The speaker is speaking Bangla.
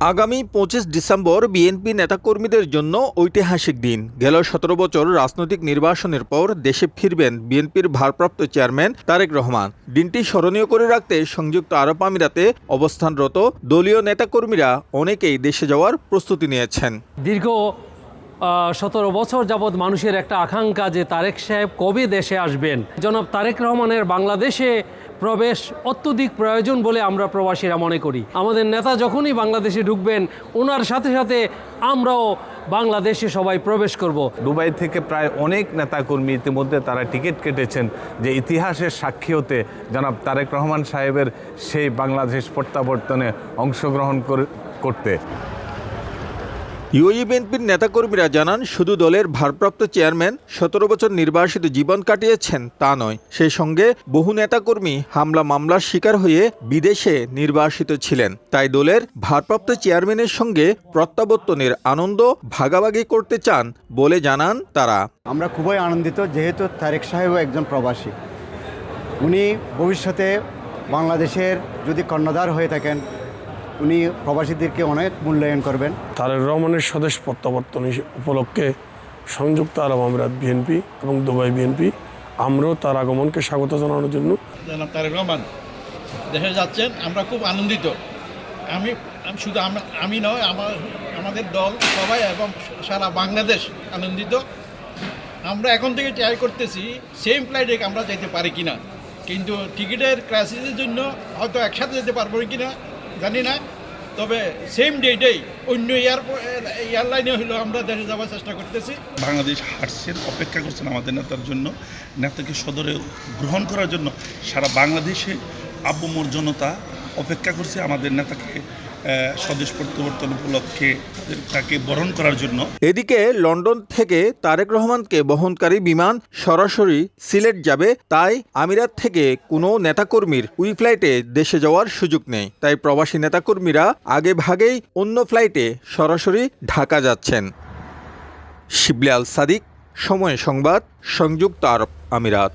আগামী ২৫ ডিসেম্বর বিএনপি নেতাকর্মীদের জন্য ঐতিহাসিক দিন। গেল ১৭ বছর রাজনৈতিক নির্বাসনের পর দেশে ফিরবেন বিএনপির ভারপ্রাপ্ত চেয়ারম্যান তারেক রহমান। দিনটি স্মরণীয় করে রাখতে সংযুক্ত আরব আমিরাতে অবস্থানরত দলীয় নেতাকর্মীরা অনেকেই দেশে যাওয়ার প্রস্তুতি নিয়েছেন। দীর্ঘ ১৭ বছর যাবৎ মানুষের একটা আকাঙ্ক্ষা যে তারেক সাহেব কবে দেশে আসবেন। জনাব তারেক রহমানের বাংলাদেশে প্রবেশ অত্যধিক প্রয়োজন বলে আমরা প্রবাসীরা মনে করি। আমাদের নেতা যখনই বাংলাদেশে ঢুকবেন ওনার সাথে সাথে আমরাও বাংলাদেশে সবাই প্রবেশ করব। দুবাই থেকে প্রায় অনেক নেতাকর্মী ইতিমধ্যে তারা টিকিট কেটেছেন যে ইতিহাসের সাক্ষী হতে জনাব তারেক রহমান সাহেবের সেই বাংলাদেশ প্রত্যাবর্তনে অংশগ্রহণ করতে। ইউএই বিএনপির নেতাকর্মীরা জানান, শুধু দলের ভারপ্রাপ্ত চেয়ারম্যান ১৭ বছর নির্বাসিত জীবন কাটিয়েছেন তা নয়, সেই সঙ্গে বহু নেতাকর্মী হামলা মামলার শিকার হয়ে বিদেশে নির্বাসিত ছিলেন। তাই দলের ভারপ্রাপ্ত চেয়ারম্যানের সঙ্গে প্রত্যাবর্তনের আনন্দ ভাগাভাগি করতে চান বলে জানান তারা। আমরা খুবই আনন্দিত, যেহেতু তারেক সাহেবও একজন প্রবাসী। উনি ভবিষ্যতে বাংলাদেশের যদি কর্ণধার হয়ে থাকেন, উনি প্রবাসীদেরকে অনেক মূল্যায়ন করবেন। তারেক রহমানের স্বদেশ প্রত্যাবর্তন উপলক্ষে সংযুক্ত আরব আমিরাত বিএনপি এবং দুবাই বিএনপি আমরাও তার আগমনকে স্বাগত জানানোর জন্য। জনাব তারেক রহমান দেশে যাচ্ছেন, আমরা খুব আনন্দিত। আমি শুধু আমি নয়, আমাদের দল সবাই এবং সারা বাংলাদেশ আনন্দিত। আমরা এখন থেকে ট্রাই করতেছি সেম ফ্লাইটে আমরা যেতে পারি কিনা, কিন্তু টিকিটের ক্রাইসিসের জন্য হয়তো একসাথে যেতে পারবো কিনা জানি না, তবে সেম ডেটেই অন্য এয়ারলাইনে হলেও আমরা দেশে যাওয়ার চেষ্টা করতেছি। বাংলাদেশ হার্টসের অপেক্ষা করছেন আমাদের নেতার জন্য, নেতাকে সদরে গ্রহণ করার জন্য সারা বাংলাদেশে আব্বমোর জনতা অপেক্ষা করছে আমাদের নেতাকে স্বদেশ প্রত্যাবর্তন উপলক্ষে তাকে বরণ করার জন্য। এদিকে লন্ডন থেকে তারেক রহমানকে বহনকারী বিমান সরাসরি সিলেট যাবে, তাই আমিরাত থেকে কোনো নেতাকর্মীর ওই ফ্লাইটে দেশে যাওয়ার সুযোগ নেই। তাই প্রবাসী নেতাকর্মীরা আগে ভাগেই অন্য ফ্লাইটে সরাসরি ঢাকা যাচ্ছেন। শিবলি আল সাদিক, সময় সংবাদ, সংযুক্ত আরব আমিরাত।